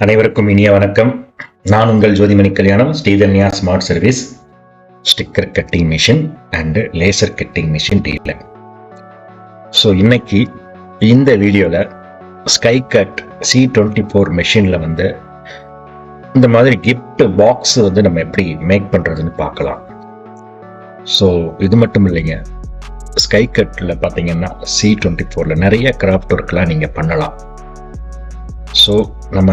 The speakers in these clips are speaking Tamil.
அனைவருக்கும் இனிய வணக்கம். நான் உங்கள் Jothimani Kalyanam, Sridhanya smart service, sticker cutting machine and laser cutting machine dealer. So இன்னைக்கு இந்த வீடியோவில் SKYCUT C24 மிஷினில் இந்த மாதிரி கிஃப்ட் பாக்ஸ் நம்ம எப்படி மேக் பண்ணுறதுன்னு பார்க்கலாம். ஸோ இது மட்டும் இல்லைங்க, SKYCUTல பார்த்தீங்கன்னா C24ல் நிறைய கிராஃப்ட் ஒர்க்லாம் நீங்கள் பண்ணலாம். ஸோ நம்ம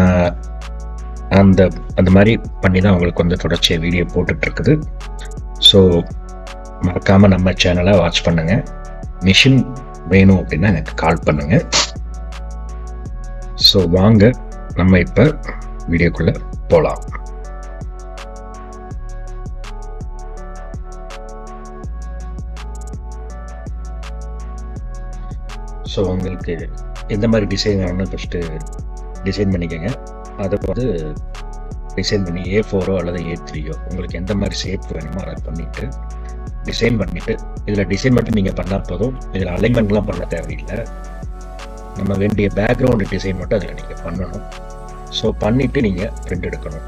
அந்த மாதிரி பண்ணி தான் உங்களுக்கு தொடர்ச்சியாக வீடியோ போட்டுட்ருக்குது. ஸோ மறக்காமல் நம்ம சேனலை வாட்ச் பண்ணுங்கள். மிஷின் வேணும் அப்படின்னா எனக்கு கால் பண்ணுங்கள். ஸோ வாங்க நம்ம இப்போ வீடியோக்குள்ளே போகலாம். ஸோ உங்களுக்கு எந்த மாதிரி டிசைன் வேணும்னு ஃபஸ்ட்டு டிசைன் பண்ணிக்கோங்க. அதை டிசைன் பண்ணி A4 அல்லது A3 உங்களுக்கு எந்த மாதிரி ஷேப் வேணுமோ அதை பண்ணிவிட்டு டிசைன் பண்ணிவிட்டு, இதில் டிசைன் மட்டும் நீங்கள் பண்ணால் போதும். இதில் அலைன்மெண்ட்லாம் பண்ண தேவையில்லை. நம்ம வேண்டிய பேக்ரவுண்டு டிசைன் மட்டும் அதில் நீங்கள் பண்ணணும். ஸோ பண்ணிவிட்டு நீங்கள் பிரிண்ட் எடுக்கணும்.